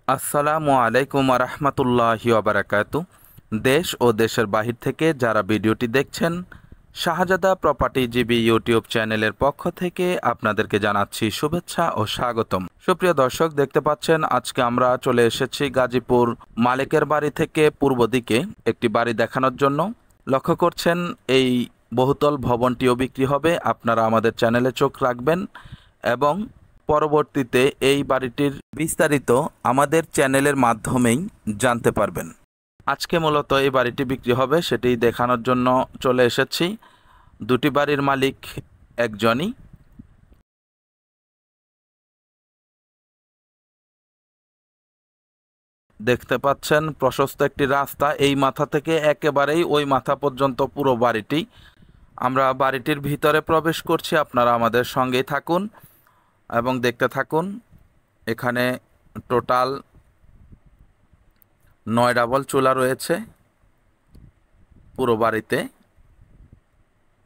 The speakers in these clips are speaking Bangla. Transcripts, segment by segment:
আসসালামু আলাইকুম রহমতুল্লাহি ওবারাকাতু। দেশ ও দেশের বাহির থেকে যারা ভিডিওটি দেখছেন, শাহজাদা প্রপার্টি জিবি ইউটিউব চ্যানেলের পক্ষ থেকে আপনাদেরকে জানাচ্ছি শুভেচ্ছা ও স্বাগতম। সুপ্রিয় দর্শক, দেখতে পাচ্ছেন আজকে আমরা চলে এসেছি গাজীপুর মালিকের বাড়ি থেকে পূর্ব দিকে একটি বাড়ি দেখানোর জন্য। লক্ষ্য করছেন এই বহুতল ভবনটিও বিক্রি হবে। আপনারা আমাদের চ্যানেলে চোখ রাখবেন এবং পরবর্তীতে এই বাড়িটির বিস্তারিত আমাদের চ্যানেলের মাধ্যমেই জানতে পারবেন। আজকে মূলত এই বাড়িটি বিক্রি হবে সেটি দেখানোর জন্য চলে এসেছি। দুটি বাড়ির মালিক একজনই। দেখতে পাচ্ছেন প্রশস্ত একটি রাস্তা, এই মাথা থেকে একেবারেই ওই মাথা পর্যন্ত পুরো বাড়িটি। আমরা বাড়িটির ভিতরে প্রবেশ করছি, আপনারা আমাদের সঙ্গেই থাকুন এবং দেখতে থাকুন। এখানে টোটাল 9 ডাবল চুলা রয়েছে পুরো বাড়িতে।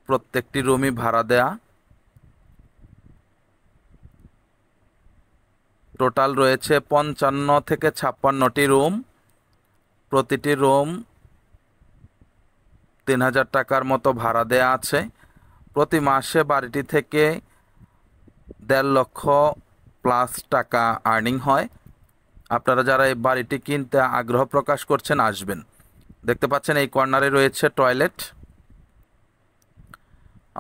প্রত্যেকটি রুমই ভাড়া দেয়া। টোটাল রয়েছে 55 থেকে 56টি রুম। প্রতিটি রুম 3000 টাকার মতো ভাড়া দেয়া আছে। প্রতি মাসে বাড়িটি থেকে 1.5 লক্ষ প্লাস টাকা আর্নিং হয়। আপনারা যারা এই বাড়িটি কিনতে আগ্রহ প্রকাশ করছেন আসবেন। দেখতে পাচ্ছেন এই কর্নারে রয়েছে টয়লেট,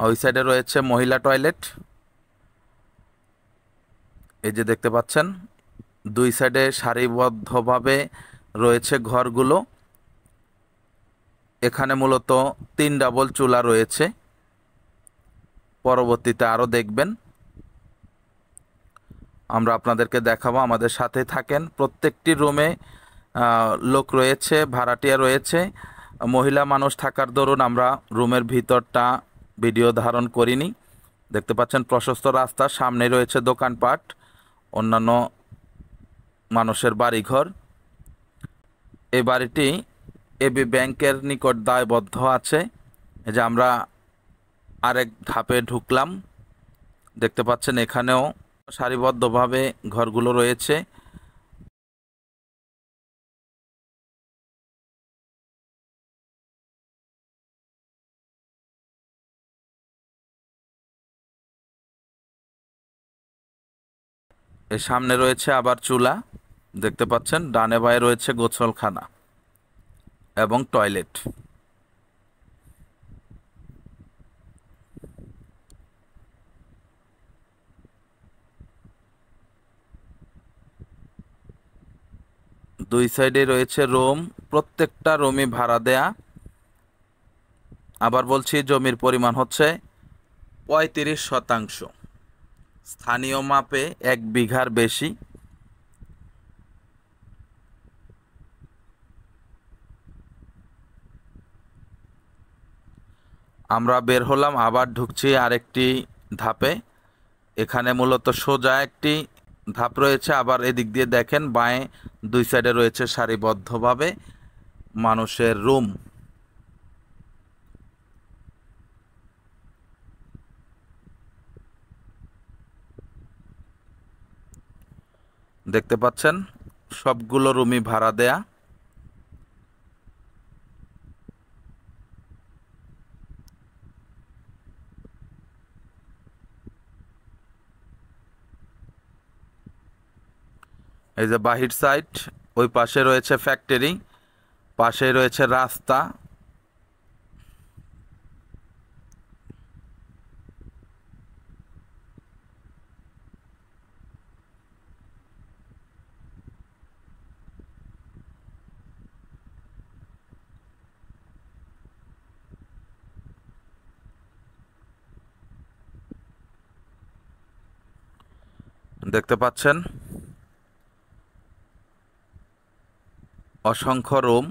ওই সাইডে রয়েছে মহিলা টয়লেট। এই যে দেখতে পাচ্ছেন দুই সাইডে সারিবদ্ধভাবে রয়েছে ঘরগুলো। এখানে মূলত 3 ডাবল চুলা রয়েছে, পরবর্তীতে আরও দেখবেন। আমরা আপনাদেরকে দেখাবো, আমাদের সাথে থাকেন। প্রত্যেকটি রুমে লোক রয়েছে, ভাড়াটিয়া রয়েছে। মহিলা মানুষ থাকার দরুন আমরা রুমের ভিতরটা ভিডিও ধারণ করিনি। দেখতে পাচ্ছেন প্রশস্ত রাস্তা, সামনে রয়েছে দোকানপাট, অন্যান্য মানুষের বাড়িঘর। এই বাড়িটি এবি ব্যাংকের নিকট দায়বদ্ধ আছে। এই যে আমরা আরেক ধাপে ঢুকলাম, দেখতে পাচ্ছেন এখানেও সারিবদ্ধভাবে ঘরগুলো রয়েছে। এর সামনে রয়েছে আবার চুলা, দেখতে পাচ্ছেন ডানে বাঁয়ে রয়েছে গোসলখানা এবং টয়লেট। দুই সাইডে রয়েছে রুম, প্রত্যেকটা রুমই ভাড়া দেয়া। আবার বলছি, জমির পরিমাণ হচ্ছে 35%, স্থানীয় মাপে 1 বিঘার বেশি। আমরা বের হলাম, আবার ঢুকছি আরেকটি ধাপে। এখানে মূলত সোজা একটি ধাপ রয়েছে, আবার এদিক দিয়ে দেখেন বাঁয়ে দুই সাইডে রয়েছে সারিবদ্ধভাবে মানুষের রুম। দেখতে পাচ্ছেন সবগুলো রুমই ভাড়া দেয়া। এই যে বাহির সাইড, ওই পাশে রয়েছে ফ্যাক্টরি, পাশে রয়েছে রাস্তা। দেখতে পাচ্ছেন অসংখ্য রুম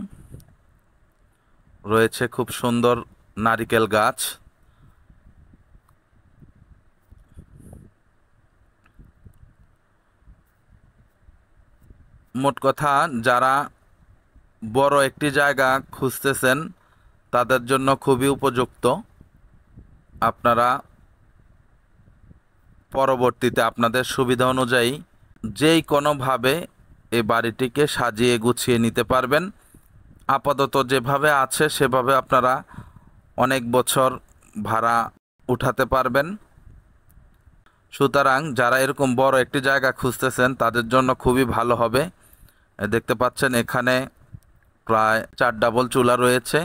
রয়েছে, খুব সুন্দর নারিকেল গাছ। মোট কথা, যারা বড় একটি জায়গা খুঁজতেছেন তাদের জন্য খুবই উপযুক্ত। আপনারা পরবর্তীতে আপনাদের সুবিধা অনুযায়ী যেই কোনোভাবে এই বাড়িটিকে সাজিয়ে গুছিয়ে নিতে পারবেন। আপাতত যেভাবে আছে সেভাবে আপনারা অনেক বছর ভাড়া উঠাতে পারবেন। সুতরাং যারা এরকম বড় একটি জায়গা খুঁজতেছেন তাদের জন্য খুবই ভালো হবে। দেখতে পাচ্ছেন এখানে প্রায় 4 ডাবল চুলা রয়েছে।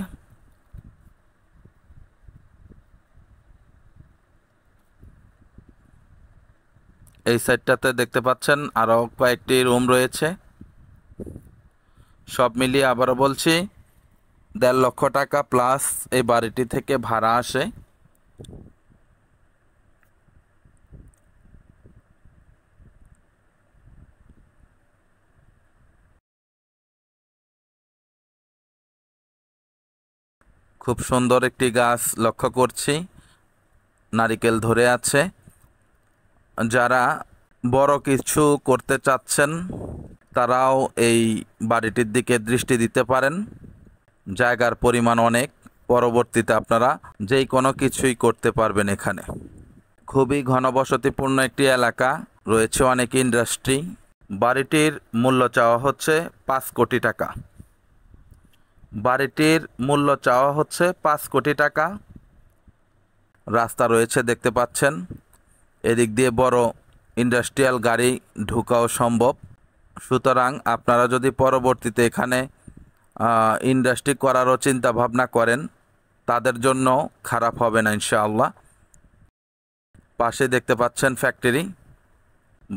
এই সাইডটাতে দেখতে পাচ্ছেন আরও কয়েকটি রুম রয়েছে। সব মিলিয়ে আবারও বলছি 1.5 লক্ষ টাকা প্লাস এই বাড়িটি থেকে ভাড়া আসে। খুব সুন্দর একটি গাছ লক্ষ্য করছি, নারিকেল ধরে আছে। যারা বড় কিছু করতে চাচ্ছেন তারাও এই বাড়িটির দিকে দৃষ্টি দিতে পারেন। জায়গার পরিমাণ অনেক, পরবর্তীতে আপনারা যেই কোনো কিছুই করতে পারবেন। এখানে খুবই ঘনবসতিপূর্ণ একটি এলাকা, রয়েছে অনেক ইন্ডাস্ট্রি। বাড়িটির মূল্য চাওয়া হচ্ছে 5 কোটি টাকা। বাড়িটির মূল্য চাওয়া হচ্ছে 5 কোটি টাকা। রাস্তা রয়েছে দেখতে পাচ্ছেন, এদিক দিয়ে বড় ইন্ডাস্ট্রিয়াল গাড়ি ঢোকাও সম্ভব। সুতরাং আপনারা যদি পরবর্তীতে এখানে ইন্ডাস্ট্রি করারও চিন্তা ভাবনা করেন তাদের জন্য খারাপ হবে না ইনশাআল্লাহ। পাশে দেখতে পাচ্ছেন ফ্যাক্টরি।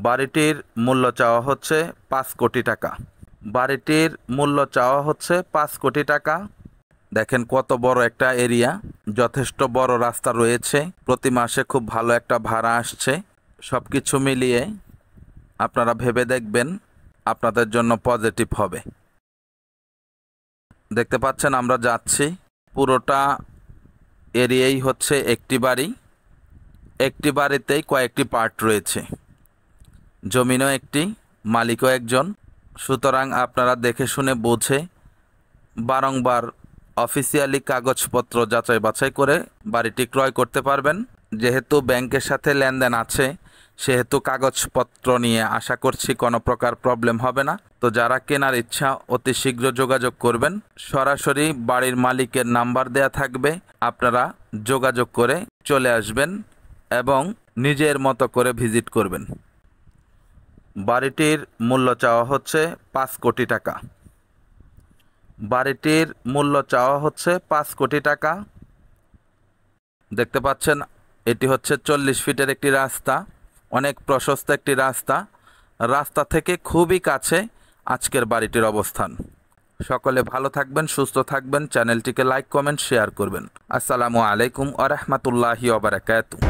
বাড়িটির মূল্য চাওয়া হচ্ছে 5 কোটি টাকা। বাড়িটির মূল্য চাওয়া হচ্ছে 5 কোটি টাকা। দেখেন কত বড় একটা এরিয়া, যথেষ্ট বড় রাস্তা রয়েছে, প্রতি মাসে খুব ভালো একটা ভাড়া আসছে। সব কিছু মিলিয়ে আপনারা ভেবে দেখবেন, আপনাদের জন্য পজিটিভ হবে। দেখতে পাচ্ছেন আমরা যাচ্ছি, পুরোটা এরিয়াই হচ্ছে একটি বাড়ি। একটি বাড়িতেই কয়েকটি পার্ট রয়েছে, জমিনও একটি, মালিকও একজন। সুতরাং আপনারা দেখে শুনে বুঝে বারংবার অফিসিয়ালি কাগজপত্র যাচাই বাছাই করে বাড়িটি ক্রয় করতে পারবেন। যেহেতু ব্যাংকের সাথে লেনদেন আছে সেহেতু কাগজপত্র নিয়ে আশা করছি কোনো প্রকার প্রবলেম হবে না। তো যারা কেনার ইচ্ছা অতি শীঘ্র যোগাযোগ করবেন। সরাসরি বাড়ির মালিকের নাম্বার দেয়া থাকবে, আপনারা যোগাযোগ করে চলে আসবেন এবং নিজের মতো করে ভিজিট করবেন। বাড়িটির মূল্য চাওয়া হচ্ছে 5 কোটি টাকা। বাড়িটির মূল্য চাওয়া হচ্ছে 5 কোটি টাকা। দেখতে পাচ্ছেন এটি হচ্ছে 40 ফিটের একটি রাস্তা, অনেক প্রশস্ত একটি রাস্তা। রাস্তা থেকে খুবই কাছে আজকের বাড়িটির অবস্থান। সকলে ভালো থাকবেন, সুস্থ থাকবেন, চ্যানেলটিকে লাইক কমেন্ট শেয়ার করবেন। আসসালামু আলাইকুম ওয়া রাহমাতুল্লাহি ওয়া বারাকাতুহু।